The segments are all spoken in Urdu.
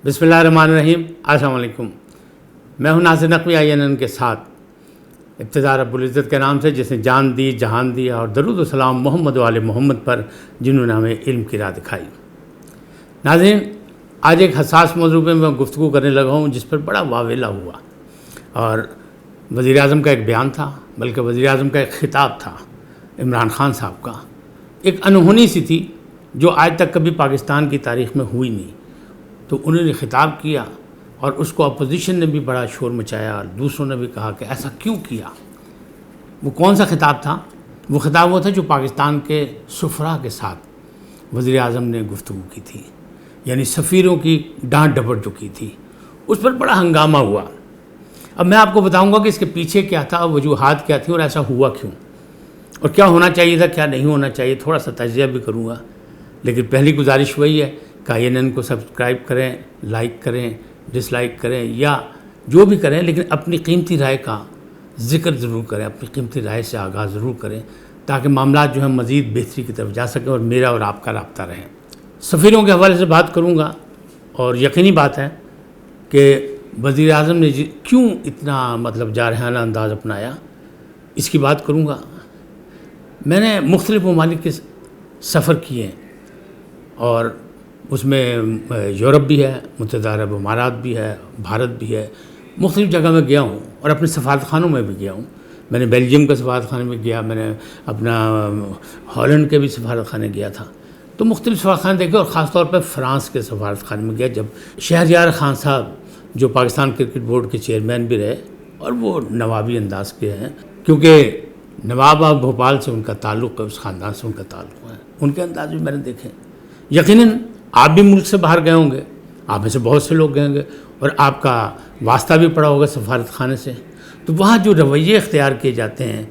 بسم اللہ الرحمن الرحیم۔ السلام علیکم، میں ہوں ناصر نقوی INN کے ساتھ۔ ابتدا رب العزت کے نام سے جس نے جان دی، جہان دیا، اور درود و سلام محمد و آل محمد پر جنہوں نے ہمیں علم کی راہ دکھائی۔ ناظرین، آج ایک حساس موضوع پہ میں گفتگو کرنے لگا ہوں جس پر بڑا واویلا ہوا، اور وزیر اعظم کا ایک بیان تھا، بلکہ وزیر اعظم کا ایک خطاب تھا عمران خان صاحب کا، ایک انہونی سی تھی جو آج تک کبھی پاکستان کی تاریخ میں ہوئی نہیں۔ تو انہوں نے خطاب کیا اور اس کو اپوزیشن نے بھی بڑا شور مچایا اور دوسروں نے بھی کہا کہ ایسا کیوں کیا۔ وہ کون سا خطاب تھا؟ وہ خطاب وہ تھا جو پاکستان کے سفراء کے ساتھ وزیر اعظم نے گفتگو کی تھی، یعنی سفیروں کی ڈانٹ ڈپٹ جو کی تھی، اس پر بڑا ہنگامہ ہوا۔ اب میں آپ کو بتاؤں گا کہ اس کے پیچھے کیا تھا، وجوہات کیا تھیں اور ایسا ہوا کیوں، اور کیا ہونا چاہیے تھا، کیا نہیں ہونا چاہیے، تھوڑا سا تجزیہ بھی کروں گا۔ لیکن پہلی گزارش وہی ہے کہ INN کو سبسکرائب کریں، لائک کریں، ڈس لائک کریں یا جو بھی کریں، لیکن اپنی قیمتی رائے کا ذکر ضرور کریں، اپنی قیمتی رائے سے آغاز ضرور کریں تاکہ معاملات جو ہیں مزید بہتری کی طرف جا سکیں اور میرا اور آپ کا رابطہ رہے۔ سفیروں کے حوالے سے بات کروں گا، اور یقینی بات ہے کہ وزیر اعظم نے کیوں اتنا جارحانہ انداز اپنایا، اس کی بات کروں گا۔ میں نے مختلف ممالک کے سفر کیے ہیں، اور اس میں یورپ بھی ہے، متحدہ عرب امارات بھی ہے، بھارت بھی ہے، مختلف جگہ میں گیا ہوں اور اپنے سفارت خانوں میں بھی گیا ہوں۔ میں نے بیلجیم کے سفارت خانے میں گیا، میں نے اپنا ہالینڈ کے بھی سفارت خانے گیا تھا، تو مختلف سفارت خانے دیکھے، اور خاص طور پہ فرانس کے سفارت خانے میں گیا جب شہریار خان صاحب جو پاکستان کرکٹ بورڈ کے چیئرمین بھی رہے، اور وہ نوابی انداز کے ہیں، کیونکہ نواب آف بھوپال سے ان کا تعلق ہے، اس خاندان سے ان کا تعلق ہے، ان کے انداز بھی میں نے دیکھے۔ یقیناً آپ بھی ملک سے باہر گئے ہوں گے، آپ میں سے بہت سے لوگ گئے ہوں گے، اور آپ کا واسطہ بھی پڑا ہوگا سفارت خانے سے، تو وہاں جو رویے اختیار کیے جاتے ہیں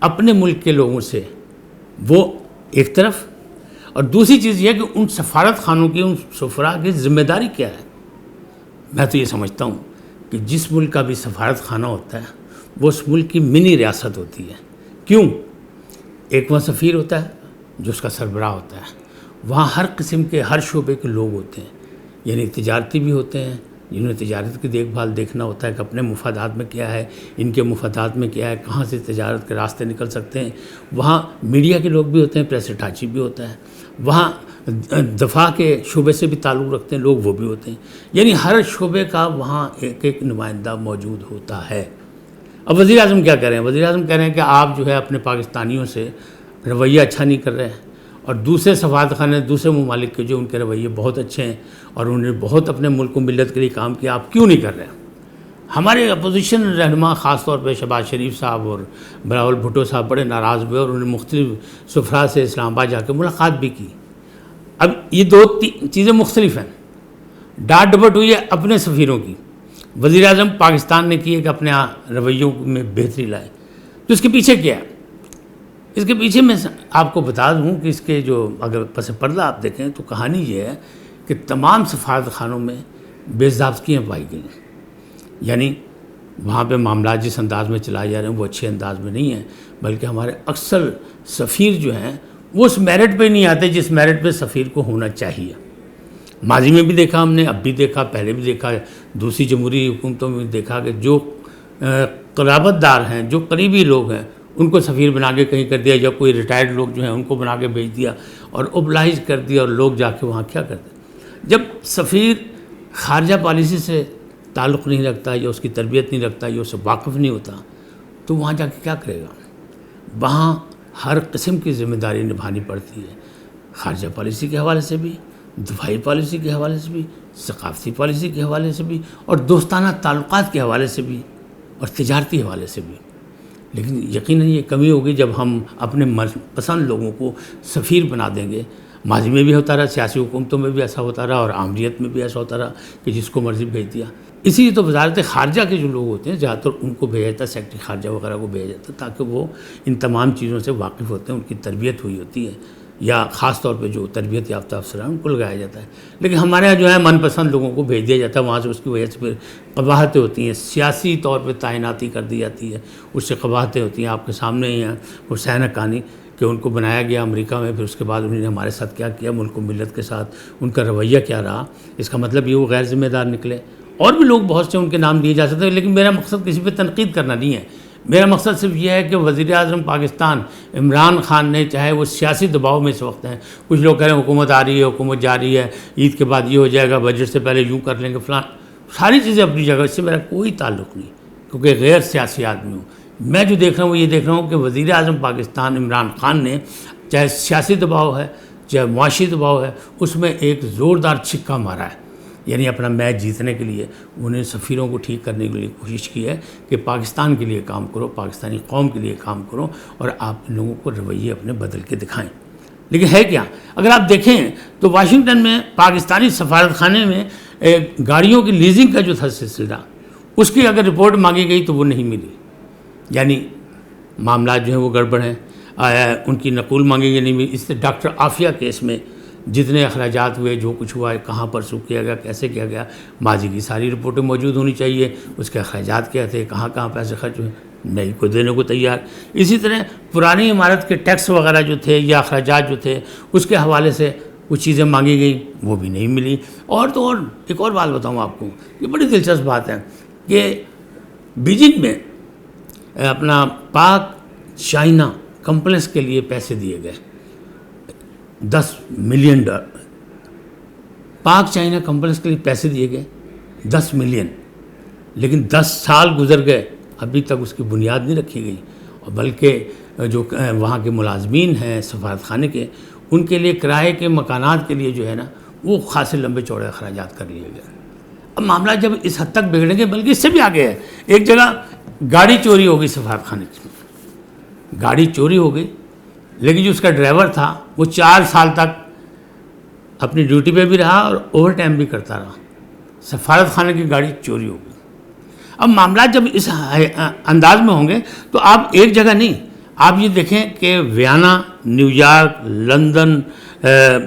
اپنے ملک کے لوگوں سے، وہ ایک طرف، اور دوسری چیز یہ کہ ان سفارت خانوں کی، ان سفراء کی ذمہ داری کیا ہے۔ میں تو یہ سمجھتا ہوں کہ جس ملک کا بھی سفارت خانہ ہوتا ہے وہ اس ملک کی منی ریاست ہوتی ہے۔ کیوں؟ ایک وہاں سفیر ہوتا ہے جو اس کا سربراہ ہوتا ہے، وہاں ہر قسم کے، ہر شعبے کے لوگ ہوتے ہیں، یعنی تجارتی بھی ہوتے ہیں جنہوں نے تجارت کی دیکھ بھال دیکھنا ہوتا ہے کہ اپنے مفادات میں کیا ہے، ان کے مفادات میں کیا ہے، کہاں سے تجارت کے راستے نکل سکتے ہیں۔ وہاں میڈیا کے لوگ بھی ہوتے ہیں، پریس اٹاچی بھی ہوتا ہے، وہاں دفاع کے شعبے سے بھی تعلق رکھتے ہیں لوگ، وہ بھی ہوتے ہیں، یعنی ہر شعبے کا وہاں ایک ایک نمائندہ موجود ہوتا ہے۔ اب وزیر اعظم کیا کہہ رہے ہیں؟ وزیر اعظم کہہ رہے ہیں کہ آپ جو ہے اپنے پاکستانیوں سے رویہ اچھا نہیں کر رہے ہیں، اور دوسرے سفارت خانے، دوسرے ممالک کے جو ان کے رویے بہت اچھے ہیں اور انہوں نے بہت اپنے ملک و ملت کے لیے کام کیا، آپ کیوں نہیں کر رہے ہیں؟ ہمارے اپوزیشن رہنما خاص طور پہ شہباز شریف صاحب اور بلاول بھٹو صاحب بڑے ناراض ہوئے، اور انہوں نے مختلف سفراء سے اسلام آباد جا کے ملاقات بھی کی۔ اب یہ دو چیزیں مختلف ہیں۔ ڈانٹ ڈپٹ ہوئی ہے اپنے سفیروں کی، وزیر اعظم پاکستان نے کی ہے کہ اپنے رویوں میں بہتری لائے، تو اس کے پیچھے کیا ہے؟ اس کے پیچھے میں آپ کو بتا دوں کہ اس کے جو اگر پس پردہ آپ دیکھیں تو کہانی یہ ہے کہ تمام سفارت خانوں میں بے ضابطگیاں پائی گئیں، یعنی وہاں پہ معاملات جس انداز میں چلائے جا رہے ہیں وہ اچھے انداز میں نہیں ہیں، بلکہ ہمارے اکثر سفیر جو ہیں وہ اس میرٹ پہ نہیں آتے جس میرٹ پہ سفیر کو ہونا چاہیے۔ ماضی میں بھی دیکھا ہم نے، اب بھی دیکھا، پہلے بھی دیکھا، دوسری جمہوری حکومتوں میں بھی دیکھا کہ جو قرابت دار ہیں، جو قریبی لوگ ہیں، ان کو سفیر بنا کے کہیں کر دیا، یا کوئی ریٹائرڈ لوگ جو ہیں ان کو بنا کے بھیج دیا اور اوبلائز کر دیا، اور لوگ جا کے وہاں کیا کرتے ہیں۔ جب سفیر خارجہ پالیسی سے تعلق نہیں رکھتا، یا اس کی تربیت نہیں رکھتا، یا اس سے واقف نہیں ہوتا، تو وہاں جا کے کیا کرے گا؟ وہاں ہر قسم کی ذمہ داری نبھانی پڑتی ہے، خارجہ پالیسی کے حوالے سے بھی، دفاعی پالیسی کے حوالے سے بھی، ثقافتی پالیسی کے حوالے سے بھی، اور دوستانہ تعلقات کے حوالے سے بھی، اور تجارتی حوالے سے بھی۔ لیکن یقیناً یہ کمی ہوگی جب ہم اپنے پسند لوگوں کو سفیر بنا دیں گے۔ ماضی میں بھی ہوتا رہا، سیاسی حکومتوں میں بھی ایسا ہوتا رہا، اور عامریت میں بھی ایسا ہوتا رہا کہ جس کو مرضی بھیج دیا۔ اسی لیے تو وزارت خارجہ کے جو لوگ ہوتے ہیں زیادہ تر ان کو بھیجا جاتا ہے، سیکرٹری خارجہ وغیرہ کو بھیجا جاتا ہے، تاکہ وہ ان تمام چیزوں سے واقف ہوتے ہیں، ان کی تربیت ہوئی ہوتی ہے، یا خاص طور پہ جو تربیت یافتہ افسر ہیں ان کو لگایا جاتا ہے۔ لیکن ہمارے یہاں جو ہے من پسند لوگوں کو بھیج دیا جاتا ہے، وہاں سے اس کی وجہ سے پھر قباحتیں ہوتی ہیں، سیاسی طور پہ تعیناتی کر دی جاتی ہے، اس سے قباحتیں ہوتی ہیں۔ آپ کے سامنے ہی ہیں حسین حقانی کہ کہ ان کو بنایا گیا امریکہ میں، پھر اس کے بعد انہوں نے ہمارے ساتھ کیا کیا، ملک و ملت کے ساتھ ان کا رویہ کیا رہا، اس کا مطلب یہ وہ غیر ذمہ دار نکلے۔ اور بھی لوگ بہت سے ان کے نام دیے جا سکتے ہیں، لیکن میرا مقصد کسی پہ تنقید کرنا نہیں ہے۔ میرا مقصد صرف یہ ہے کہ وزیر اعظم پاکستان عمران خان نے، چاہے وہ سیاسی دباؤ میں اس وقت ہیں، کچھ لوگ کہہ رہے ہیں حکومت آ رہی ہے، حکومت جا رہی ہے، عید کے بعد یہ ہو جائے گا، بجٹ سے پہلے یوں کر لیں گے فلاں، ساری چیزیں اپنی جگہ، اس سے میرا کوئی تعلق نہیں، کیونکہ غیر سیاسی آدمی ہوں۔ میں جو دیکھ رہا ہوں وہ یہ دیکھ رہا ہوں کہ وزیر اعظم پاکستان عمران خان نے، چاہے سیاسی دباؤ ہے چاہے معاشی دباؤ ہے، اس میں ایک زوردار چھکا مارا ہے، یعنی اپنا میچ جیتنے کے لیے انہیں سفیروں کو ٹھیک کرنے کے لیے کوشش کی ہے کہ پاکستان کے لیے کام کرو، پاکستانی قوم کے لیے کام کرو، اور آپ لوگوں کو رویے اپنے بدل کے دکھائیں۔ لیکن ہے کیا؟ اگر آپ دیکھیں تو واشنگٹن میں پاکستانی سفارت خانے میں گاڑیوں کی لیزنگ کا جو تھا سلسلہ، اس کی اگر رپورٹ مانگی گئی تو وہ نہیں ملی، یعنی معاملات جو ہیں وہ گڑبڑ ہیں، ان کی نقول مانگی گئی نہیں ملی۔ اس سے ڈاکٹر عافیہ کیس میں جتنے اخراجات ہوئے، جو کچھ ہوا ہے، کہاں پرسوں کیا گیا، کیسے کیا گیا، ماضی کی ساری رپورٹیں موجود ہونی چاہیے، اس کے اخراجات کیا تھے، کہاں کہاں پیسے خرچ ہوئے، نہیں کوئی دینے کو تیار۔ اسی طرح پرانی عمارت کے ٹیکس وغیرہ جو تھے یا اخراجات جو تھے، اس کے حوالے سے کچھ چیزیں مانگی گئیں، وہ بھی نہیں ملی۔ اور تو اور ایک اور بات بتاؤں آپ کو، یہ بڑی دلچسپ بات ہے کہ بیجنگ میں اپنا پاک چائنا کمپلیکس کے لیے پیسے دیے گئے، $10 ملین، پاک چائنا کمپلیکس کے لیے پیسے دیے گئے 10 ملین، لیکن 10 سال گزر گئے، ابھی تک اس کی بنیاد نہیں رکھی گئی، اور بلکہ جو وہاں کے ملازمین ہیں سفارت خانے کے، ان کے لیے کرائے کے مکانات کے لیے جو ہے نا، وہ خاصے لمبے چوڑے اخراجات کر لیے گئے۔ اب معاملہ جب اس حد تک بگڑیں گے، بلکہ اس سے بھی آگے ہے، ایک جگہ گاڑی چوری ہو گئی سفارت خانے کی، گاڑی چوری ہو گئی، لیکن جو اس کا ڈرائیور تھا وہ 4 سال تک اپنی ڈیوٹی پہ بھی رہا اور اوور ٹائم بھی کرتا رہا، سفارت خانے کی گاڑی چوری ہو گئی۔ اب معاملات جب اس انداز میں ہوں گے تو آپ ایک جگہ نہیں، آپ یہ دیکھیں کہ Vienna, new York, London,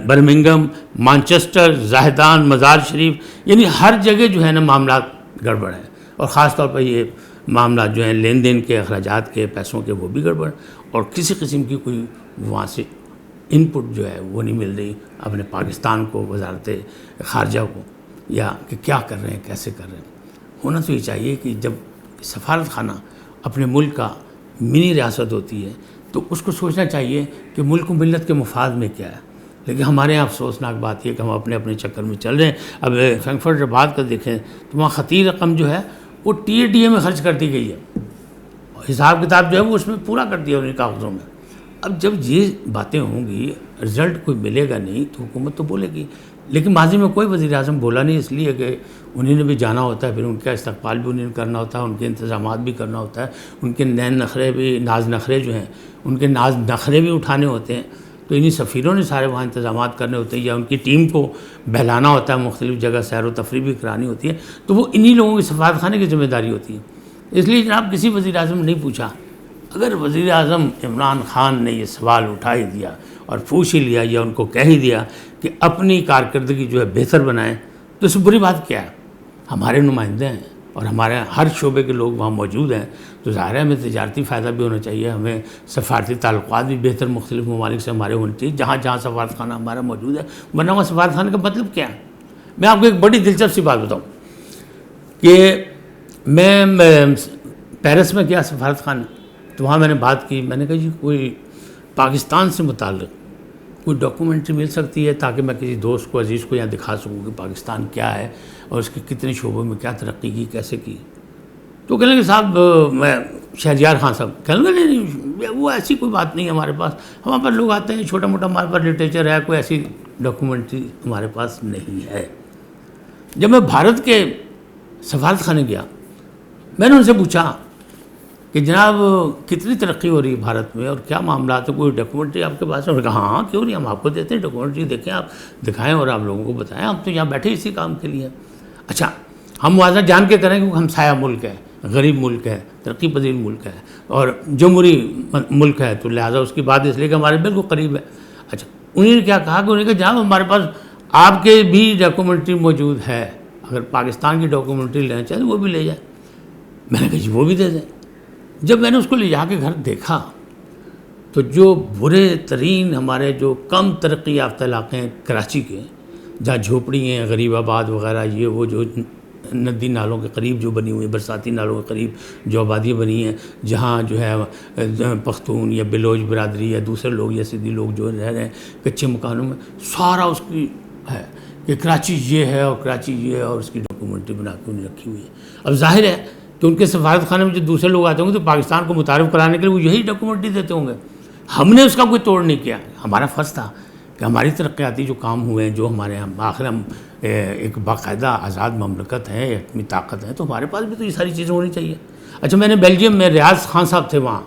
Birmingham, Manchester, زاہدان، مزار شریف، یعنی ہر جگہ جو ہے نا معاملات گڑبڑ ہیں، اور خاص طور پر یہ معاملات جو ہیں لین دین کے، اخراجات کے، پیسوں کے، وہ بھی گڑبڑ، اور کسی قسم کی کوئی وہاں سے ان پٹ جو ہے وہ نہیں مل رہی اپنے پاکستان کو، وزارت خارجہ کو، یا کہ کیا کر رہے ہیں، کیسے کر رہے ہیں۔ ہونا تو یہ چاہیے کہ جب سفارت خانہ اپنے ملک کا منی ریاست ہوتی ہے تو اس کو سوچنا چاہیے کہ ملک و ملت کے مفاد میں کیا ہے، لیکن ہمارے یہاں افسوسناک بات یہ کہ ہم اپنے اپنے چکر میں چل رہے ہیں۔ اب فرینکفرٹ آباد کا دیکھیں تو وہاں خطیر رقم جو ہے وہ TATA میں خرچ کر دی گئی ہے، حساب کتاب جو ہے وہ اس میں پورا کر دیا انہیں کاغذوں میں۔ اب جب یہ باتیں ہوں گی، رزلٹ کوئی ملے گا نہیں تو حکومت تو بولے گی، لیکن ماضی میں کوئی وزیر اعظم بولا نہیں، اس لیے کہ انہیں بھی جانا ہوتا ہے، پھر ان کا استقبال بھی انہیں کرنا ہوتا ہے، ان کے انتظامات بھی کرنا ہوتا ہے، ان کے ناز نخرے جو ہیں ان کے ناز نخرے بھی اٹھانے ہوتے ہیں، تو انہیں سفیروں نے سارے وہاں انتظامات کرنے ہوتے ہیں، یا ان کی ٹیم کو بہلانا ہوتا ہے، مختلف جگہ سیر و تفریح بھی کرانی ہوتی ہے، تو وہ انہی لوگوں کی سفارت خانے کی ذمہ داری ہوتی ہے۔ اس لیے جناب کسی وزیر اعظم نے نہیں پوچھا، اگر وزیر اعظم عمران خان نے یہ سوال اٹھا ہی دیا اور پوچھ ہی لیا، یا ان کو کہہ ہی دیا کہ اپنی کارکردگی جو ہے بہتر بنائیں، تو اس سے بری بات کیا ہے؟ ہمارے نمائندے ہیں اور ہمارے ہر شعبے کے لوگ وہاں موجود ہیں، تو ظاہر ہے ہمیں تجارتی فائدہ بھی ہونا چاہیے، ہمیں سفارتی تعلقات بھی بہتر مختلف ممالک سے ہمارے ہونے چاہیے، جہاں جہاں سفارت خانہ ہمارا موجود ہے، ورنہ وہ سفارت خانے کا مطلب کیا ہے؟ میں آپ کو ایک بڑی دلچسپ سی بات بتاؤں کہ میں پیرس میں گیا سفارت خانے، تو وہاں میں نے بات کی، میں نے کہا جی کوئی پاکستان سے متعلق کوئی ڈاکومنٹری مل سکتی ہے تاکہ میں کسی دوست کو، عزیز کو یہاں دکھا سکوں کہ پاکستان کیا ہے اور اس کے کتنے شعبوں میں کیا ترقی کی، کیسے کی۔ تو کہنے لگے صاحب میں شہریار خان صاحب، کہنے لگے نہیں وہ ایسی کوئی بات نہیں ہے ہمارے پاس، ہمارے پاس لوگ آتے ہیں، چھوٹا موٹا ہمارے پاس لٹریچر ہے، کوئی ایسی ڈاکومنٹری ہمارے پاس نہیں ہے۔ جب میں بھارت کے سفارت خانے گیا، میں نے ان سے پوچھا کہ جناب کتنی ترقی ہو رہی ہے بھارت میں اور کیا معاملات ہے، کوئی ڈاکومنٹری آپ کے پاس ہے؟ انہوں نے کہا ہاں کیوں نہیں، ہم آپ کو دیتے ہیں ڈاکومنٹری، دیکھیں آپ دکھائیں اور آپ لوگوں کو بتائیں، ہم تو یہاں بیٹھے اسی کام کے لیے۔ اچھا ہم موازنہ جان کے کریں کیونکہ ہم سایہ ملک ہے، غریب ملک ہے، ترقی پذیر ملک ہے اور جمہوری ملک ہے، تو لہٰذا اس کی بات اس لیے کہ ہمارے بالکل قریب ہے۔ اچھا انہوں نے کیا کہا کہ انہوں نے کہا جناب ہمارے پاس آپ کے بھی ڈاکومنٹری موجود ہے، اگر پاکستان کی ڈاکومنٹری لینا چاہیں وہ بھی لے جائیں۔ میں نے کہا جی وہ بھی دے دیں۔ جب میں نے اس کو لے جا کے گھر دیکھا تو جو برے ترین ہمارے جو کم ترقی یافتہ علاقے ہیں کراچی کے، جہاں جھوپڑی ہیں، غریب آباد وغیرہ، یہ وہ جو ندی نالوں کے قریب جو بنی ہوئی، برساتی نالوں کے قریب جو آبادیاں بنی ہیں، جہاں جو ہے پختون یا بلوچ برادری یا دوسرے لوگ یا سندھی لوگ جو رہ رہے ہیں کچے مکانوں میں، سارا اس کی ہے کہ کراچی یہ ہے اور کراچی یہ ہے، اور اس کی ڈاکومنٹری بنا کے انہیں رکھی ہوئی ہے۔ اب ظاہر ہے کہ ان کے سفارت خانے میں جو دوسرے لوگ آتے ہوں گے تو پاکستان کو متعارف کرانے کے لیے وہ یہی ڈاکومنٹری دیتے ہوں گے۔ ہم نے اس کا کوئی توڑ نہیں کیا، ہمارا فرض تھا کہ ہماری ترقیاتی جو کام ہوئے ہیں، جو ہمارے آخر ہم ایک باقاعدہ آزاد مملکت ہے، اپنی طاقت ہے، تو ہمارے پاس بھی تو یہ ساری چیزیں ہونی چاہیے۔ اچھا، میں نے بیلجیم میں ریاض خان صاحب تھے وہاں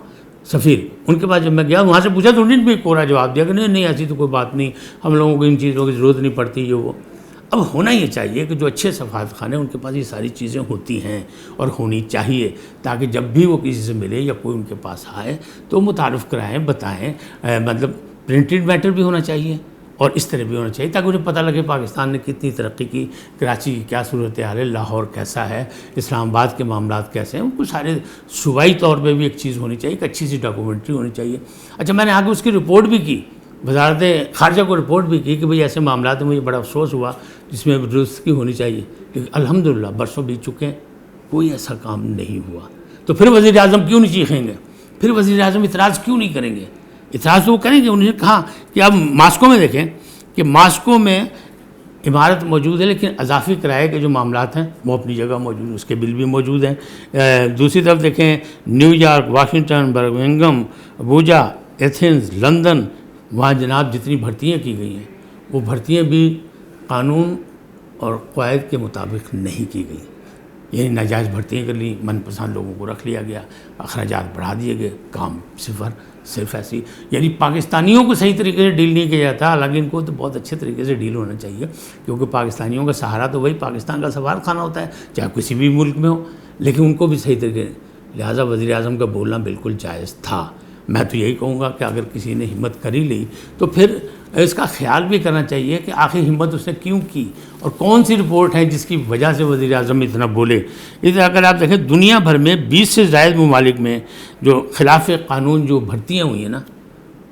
سفیر، ان کے پاس جب میں گیا وہاں سے پوچھا تو انہوں نے بھی کوڑا جواب دیا کہ نہیں ایسی تو کوئی بات نہیں، ہم لوگوں کو ان چیزوں کی ضرورت نہیں پڑتی یہ وہ۔ اب ہونا یہ چاہیے کہ جو اچھے سفارت خانے ان کے پاس یہ ساری چیزیں ہوتی ہیں اور ہونی چاہیے، تاکہ جب بھی وہ کسی سے ملے یا کوئی ان کے پاس آئے تو متعارف کرائیں، بتائیں، مطلب پرنٹڈ میٹر بھی ہونا چاہیے اور اس طرح بھی ہونا چاہیے تاکہ انہیں پتہ لگے پاکستان نے کتنی ترقی کی، کراچی کی کیا صورتحال ہے، لاہور کیسا ہے، اسلام آباد کے معاملات کیسے ہیں، ان کو سارے صوبائی طور پہ بھی ایک چیز ہونی چاہیے، ایک اچھی سی ڈاکومنٹری ہونی چاہیے۔ اچھا، میں نے آگے اس کی رپورٹ بھی کی، وزارت خارجہ کو رپورٹ بھی کی کہ بھئی ایسے معاملات میں مجھے بڑا افسوس ہوا جس میں درستگی ہونی چاہیے، لیکن الحمدللہ برسوں بیت چکے ہیں، کوئی ایسا کام نہیں ہوا۔ تو پھر وزیر اعظم کیوں نہیں چیخیں گے؟ پھر وزیر اعظم اعتراض کیوں نہیں کریں گے؟ اعتراض تو وہ کریں گے۔ انہوں نے کہا کہ اب ماسکو میں دیکھیں کہ ماسکو میں عمارت موجود ہے لیکن اضافی کرائے کے جو معاملات ہیں وہ اپنی جگہ موجود ہیں، اس کے بل بھی موجود ہیں۔ دوسری طرف دیکھیں new York, Washington, Birmingham, Abuja, Athens, London, وہاں جناب جتنی بھرتیاں کی گئی ہیں وہ بھرتیاں بھی قانون اور قواعد کے مطابق نہیں کی گئی، یعنی ناجائز بھرتیاں کر لی، من پسند لوگوں کو رکھ لیا گیا، اخراجات بڑھا دیے گئے، کام صرف ایسی، یعنی پاکستانیوں کو صحیح طریقے سے ڈیل نہیں کیا جاتا، حالانکہ ان کو تو بہت اچھے طریقے سے ڈیل ہونا چاہیے، کیونکہ پاکستانیوں کا سہارا تو وہی پاکستان کا سفارت خانہ ہوتا ہے، چاہے کسی بھی ملک میں ہو، لیکن ان کو بھی صحیح طریقے، لہٰذا وزیر اعظم کا بولنا بالکل جائز تھا۔ میں تو یہی کہوں گا کہ اگر کسی نے ہمت کر ہی لی تو پھر اس کا خیال بھی کرنا چاہیے کہ آخر ہمت اس نے کیوں کی اور کون سی رپورٹ ہے جس کی وجہ سے وزیر اعظم اتنا بولے۔ اس طرح اگر آپ دیکھیں دنیا بھر میں 20 سے زائد ممالک میں جو خلاف قانون جو بھرتیاں ہوئی ہیں نا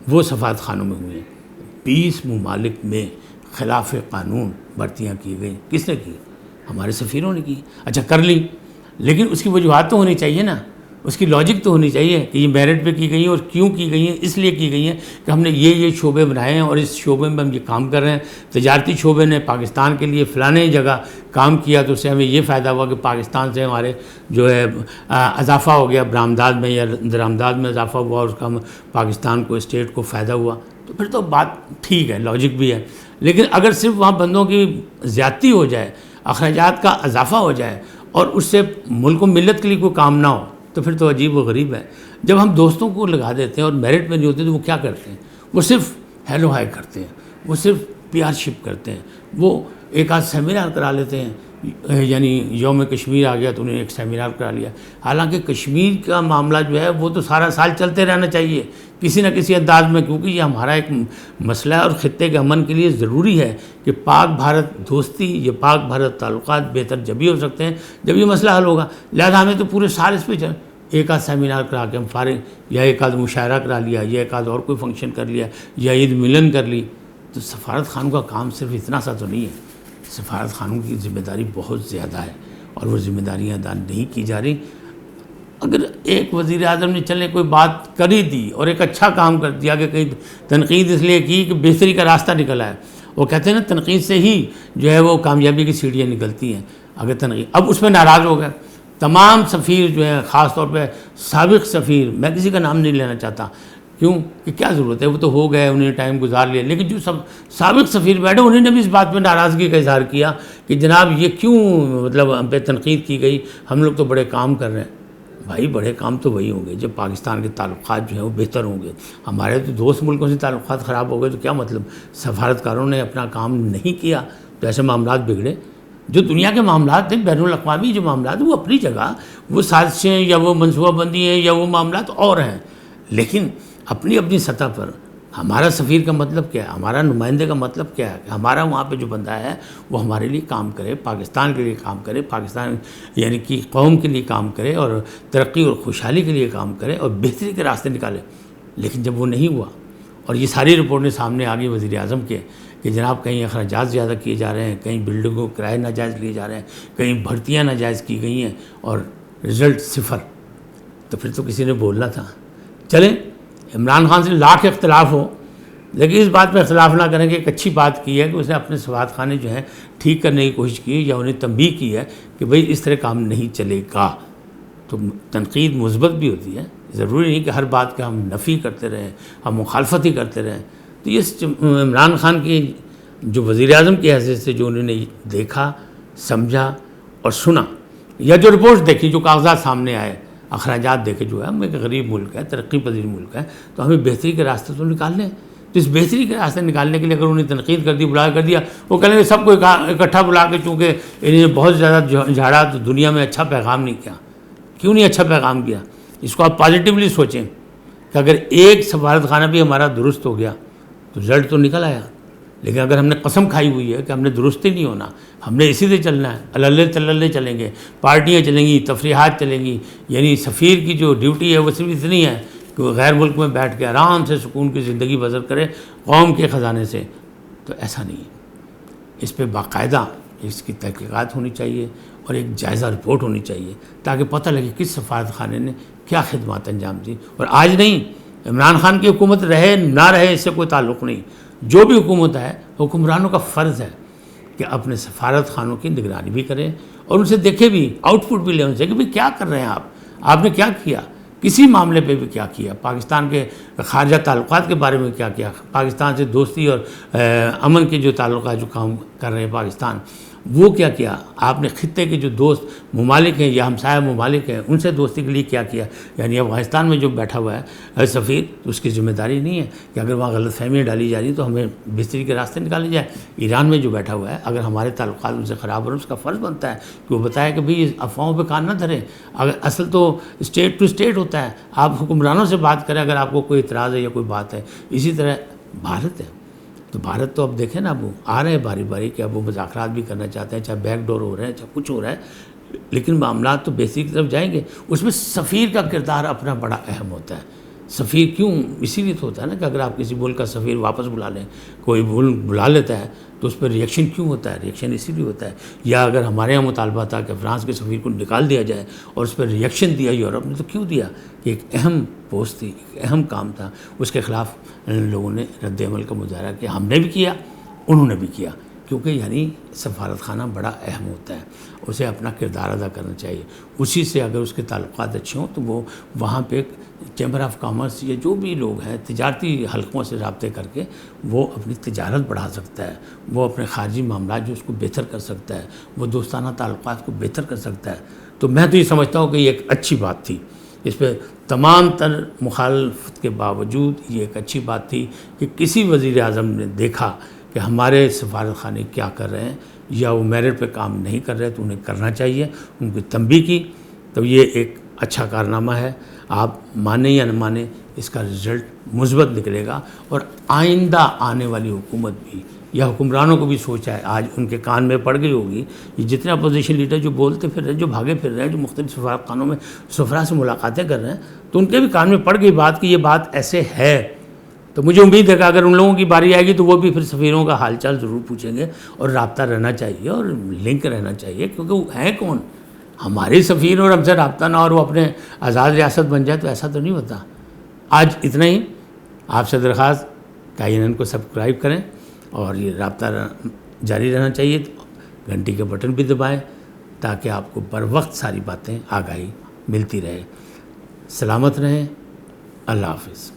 وہ سفارت خانوں میں ہوئی ہیں۔ 20 ممالک میں خلاف قانون بھرتیاں کی گئیں، کس نے کی؟ ہمارے سفیروں نے کی۔ اچھا، کر لی، لیکن اس کی وجوہات تو ہونی چاہیے نا، اس کی لاجک تو ہونی چاہیے کہ یہ میرٹ پہ کی گئی ہیں اور کیوں کی گئی ہیں۔ اس لیے کی گئی ہیں کہ ہم نے یہ شعبے بنائے ہیں اور اس شعبے میں ہم یہ کام کر رہے ہیں، تجارتی شعبے نے پاکستان کے لیے فلانے جگہ کام کیا تو اس سے ہمیں یہ فائدہ ہوا کہ پاکستان سے ہمارے جو ہے اضافہ ہو گیا، برآمدات میں یا درآمدات میں اضافہ ہوا اور اس کا پاکستان کو اسٹیٹ کو فائدہ ہوا، تو پھر تو بات ٹھیک ہے، لاجک بھی ہے۔ لیکن اگر صرف وہاں بندوں کی زیادتی ہو جائے، اخراجات کا اضافہ ہو جائے اور اس سے ملک و ملت کے لیے کوئی کام نہ ہو تو پھر تو عجیب و غریب ہے۔ جب ہم دوستوں کو لگا دیتے ہیں اور میرٹ میں نہیں ہوتے تو وہ کیا کرتے ہیں؟ وہ صرف ہیلو ہائی کرتے ہیں، وہ صرف پی آر شپ کرتے ہیں، وہ ایک آدھ سیمینار کرا لیتے ہیں، یعنی یوم کشمیر آ گیا تو انہیں ایک سیمینار کرا لیا۔ حالانکہ کشمیر کا معاملہ جو ہے وہ تو سارا سال چلتے رہنا چاہیے کسی نہ کسی انداز میں، کیونکہ یہ ہمارا ایک مسئلہ ہے اور خطے کے امن کے لیے ضروری ہے کہ پاک بھارت دوستی، یہ پاک بھارت تعلقات بہتر جبھی ہو سکتے ہیں جب یہ مسئلہ حل ہوگا۔ لہٰذا ہمیں تو پورے سال اس پہ ایک آدھ سیمینار کرا کے ہم فارغ، یا ایک آدھ مشاعرہ کرا لیا، یا ایک آدھ اور کوئی فنکشن کر لیا، یا عید ملن کر لی۔ تو سفارت خانوں کا کام صرف اتنا سا تو نہیں ہے، سفارت خانوں کی ذمہ داری بہت زیادہ ہے اور وہ ذمہ داریاں ادا نہیں کی جا رہی۔ اگر ایک وزیر اعظم نے چلے کوئی بات کر ہی دی اور ایک اچھا کام کر دیا کہ کہیں تنقید اس لیے کی کہ بہتری کا راستہ نکلا ہے، وہ کہتے ہیں نا تنقید سے ہی جو ہے وہ کامیابی کی سیڑھیاں نکلتی ہیں۔ اگر تنقید اب اس میں ناراض ہو گئے تمام سفیر جو ہیں، خاص طور پہ سابق سفیر، میں کسی کا نام نہیں لینا چاہتا، کیوں کہ کیا ضرورت ہے، وہ تو ہو گئے، انہوں نے ٹائم گزار لیا، لیکن جو سابق سفیر بیٹھے انہوں نے بھی اس بات پہ ناراضگی کا اظہار کیا کہ جناب یہ کیوں مطلب ہم پہ تنقید کی گئی، ہم لوگ تو بڑے کام کر رہے ہیں۔ بھائی بڑے کام تو وہی ہوں گے جب پاکستان کے تعلقات جو ہیں وہ بہتر ہوں گے۔ ہمارے تو دوست ملکوں سے تعلقات خراب ہو گئے تو کیا مطلب، سفارتکاروں نے اپنا کام نہیں کیا تو ایسے معاملات بگڑے۔ جو دنیا کے معاملات ہیں، بین الاقوامی جو معاملات ہیں وہ اپنی جگہ، وہ سازشیں یا وہ منصوبہ بندی ہیں یا وہ معاملات اور ہیں، لیکن اپنی اپنی سطح پر ہمارا سفیر کا مطلب کیا ہے، ہمارا نمائندے کا مطلب کیا ہے کہ ہمارا وہاں پہ جو بندہ ہے وہ ہمارے لیے کام کرے، پاکستان کے لیے کام کرے، پاکستان یعنی کہ قوم کے لیے کام کرے اور ترقی اور خوشحالی کے لیے کام کرے اور بہتری کے راستے نکالے۔ لیکن جب وہ نہیں ہوا اور یہ ساری رپورٹیں سامنے آ گئی وزیر اعظم کے کہ جناب کہیں اخراجات زیادہ کیے جا رہے ہیں، کہیں بلڈنگوں کے کرائے ناجائز لیے جا رہے ہیں، کہیں بھرتیاں ناجائز کی گئی ہیں اور رزلٹ صفر، تو پھر تو کسی نے بولنا تھا۔ چلیں، عمران خان سے لاکھ اختلاف ہو لیکن اس بات پہ اختلاف نہ کریں کہ ایک اچھی بات کی ہے کہ اس نے اپنے سفارت خانے جو ہیں ٹھیک کرنے کی کوشش کی یا انہیں تنبیہ کی ہے کہ بھئی اس طرح کام نہیں چلے گا۔ تو تنقید مثبت بھی ہوتی ہے، ضروری نہیں کہ ہر بات کا ہم نفی کرتے رہیں، ہم مخالفت ہی کرتے رہیں۔ تو یہ عمران خان کی جو وزیر اعظم کی حیثیت سے جو انہوں نے دیکھا، سمجھا اور سنا، یا جو رپورٹ دیکھی، جو کاغذات سامنے آئے، اخراجات دیکھے، جو ہے ہم ایک غریب ملک ہے، ترقی پذیر ملک ہے، تو ہمیں بہتری کے راستے تو نکالنے، تو اس بہتری کے راستے نکالنے کے لیے اگر انہیں تنقید کر دی، بلا کر دیا، وہ کہیں گے سب کو اکٹھا بلا کے، چونکہ انہیں بہت زیادہ جھاڑا تو دنیا میں اچھا پیغام نہیں کیا۔ کیوں نہیں اچھا پیغام کیا؟ اس کو آپ پازیٹیولی سوچیں کہ اگر ایک سفارت خانہ بھی ہمارا درست ہو گیا تو رزلٹ تو نکل آیا، لیکن اگر ہم نے قسم کھائی ہوئی ہے کہ ہم نے درست ہی نہیں ہونا، ہم نے اسی سے چلنا ہے، اللہ تللے چلیں گے، پارٹیاں چلیں گی، تفریحات چلیں گی، یعنی سفیر کی جو ڈیوٹی ہے وہ صرف اتنی ہے کہ وہ غیر ملک میں بیٹھ کے آرام سے سکون کی زندگی بسر کرے قوم کے خزانے سے، تو ایسا نہیں ہے۔ اس پہ باقاعدہ اس کی تحقیقات ہونی چاہیے اور ایک جائزہ رپورٹ ہونی چاہیے تاکہ پتہ لگے کس سفارت خانے نے کیا خدمات انجام دی۔ اور آج نہیں، عمران خان کی حکومت رہے نہ رہے اس سے کوئی تعلق نہیں، جو بھی حکومت ہے حکمرانوں کا فرض ہے کہ اپنے سفارت خانوں کی نگرانی بھی کریں اور ان سے دیکھے بھی، آؤٹ پٹ بھی لیں ان سے کہ بھئی کیا کر رہے ہیں آپ نے کیا کیا، کسی معاملے پہ بھی کیا کیا، پاکستان کے خارجہ تعلقات کے بارے میں کیا کیا، پاکستان سے دوستی اور امن کے جو تعلقات جو کام کر رہے ہیں پاکستان، وہ کیا کیا، آپ نے خطے کے جو دوست ممالک ہیں یا ہمسایہ ممالک ہیں ان سے دوستی کے لیے کیا کیا۔ یعنی افغانستان میں جو بیٹھا ہوا ہے سفیر، تو اس کی ذمہ داری نہیں ہے کہ اگر وہاں غلط فہمیاں ڈالی جا رہی ہیں تو ہمیں بہتری کے راستے نکالے جائے۔ ایران میں جو بیٹھا ہوا ہے، اگر ہمارے تعلقات ان سے خراب ہو رہے ہیں، اس کا فرض بنتا ہے کہ وہ بتائے کہ بھئی افواہوں پہ کان نہ دھریں، اگر اصل تو اسٹیٹ ٹو اسٹیٹ ہوتا ہے، آپ حکمرانوں سے بات کریں اگر آپ کو کوئی اعتراض ہے یا کوئی بات ہے۔ اسی طرح بھارت ہے، تو بھارت تو اب دیکھیں نا، اب وہ آ رہے ہیں باری باری کہ اب وہ مذاکرات بھی کرنا چاہتے ہیں، چاہے بیک ڈور ہو رہے ہیں، چاہے کچھ ہو رہا ہے، لیکن معاملات تو بہتری کی طرف جائیں گے۔ اس میں سفیر کا کردار اپنا بڑا اہم ہوتا ہے۔ سفیر کیوں اسی لیے تو ہوتا ہے نا کہ اگر آپ کسی ملک کا سفیر واپس بلا لیں، کوئی ملک بلا لیتا ہے تو اس پر ریئیکشن کیوں ہوتا ہے؟ ریئیکشن اسی لیے ہوتا ہے۔ یا اگر ہمارے یہاں مطالبہ تھا کہ فرانس کے سفیر کو نکال دیا جائے اور اس پر ریئیکشن دیا یورپ نے، تو کیوں دیا؟ کہ ایک اہم پوسٹ تھی، ایک اہم کام تھا، اس کے خلاف لوگوں نے رد عمل کا مظاہرہ کیا، ہم نے بھی کیا، انہوں نے بھی کیا، کیونکہ یعنی سفارت خانہ بڑا اہم ہوتا ہے، اسے اپنا کردار ادا کرنا چاہیے۔ اسی سے اگر اس کے تعلقات اچھے ہوں تو وہ وہاں پہ چیمبر آف کامرس یا جو بھی لوگ ہیں تجارتی حلقوں سے رابطے کر کے وہ اپنی تجارت بڑھا سکتا ہے، وہ اپنے خارجی معاملات جو اس کو بہتر کر سکتا ہے، وہ دوستانہ تعلقات کو بہتر کر سکتا ہے۔ تو میں تو یہ سمجھتا ہوں کہ یہ ایک اچھی بات تھی، اس پہ تمام تر مخالفت کے باوجود یہ ایک اچھی بات تھی کہ کسی وزیر اعظم نے دیکھا کہ ہمارے سفارت خانے کیا کر رہے ہیں یا وہ میرٹ پہ کام نہیں کر رہے تو انہیں کرنا چاہیے، ان کی تنبیہ کی، تو یہ ایک اچھا کارنامہ ہے۔ آپ مانیں یا نہ مانیں، اس کا رزلٹ مثبت نکلے گا، اور آئندہ آنے والی حکومت بھی یا حکمرانوں کو بھی سوچا ہے، آج ان کے کان میں پڑ گئی ہوگی، یہ جتنے اپوزیشن لیڈر جو بولتے پھر رہے ہیں، جو بھاگے پھر رہے ہیں، جو مختلف سفارت خانوں میں سفراء سے ملاقاتیں کر رہے ہیں، تو ان کے بھی کان میں پڑ گئی بات کہ یہ بات ایسے ہے۔ تو مجھے امید ہے کہ اگر ان لوگوں کی باری آئے گی تو وہ بھی پھر سفیروں کا حال چال ضرور پوچھیں گے، اور رابطہ رہنا چاہیے اور لنک رہنا چاہیے، کیونکہ وہ ہیں کون؟ ہمارے سفیر اور ہم سے رابطہ نہ اور وہ اپنے آزاد ریاست بن جائے تو ایسا تو نہیں ہوتا۔ آج اتنا ہی، آپ سے درخواست کہ INN کو سبسکرائب کریں اور یہ رابطہ جاری رہنا چاہیے، گھنٹی کے بٹن بھی دبائیں تاکہ آپ کو بر وقت ساری باتیں آگاہی ملتی رہے۔ سلامت رہیں، اللہ حافظ۔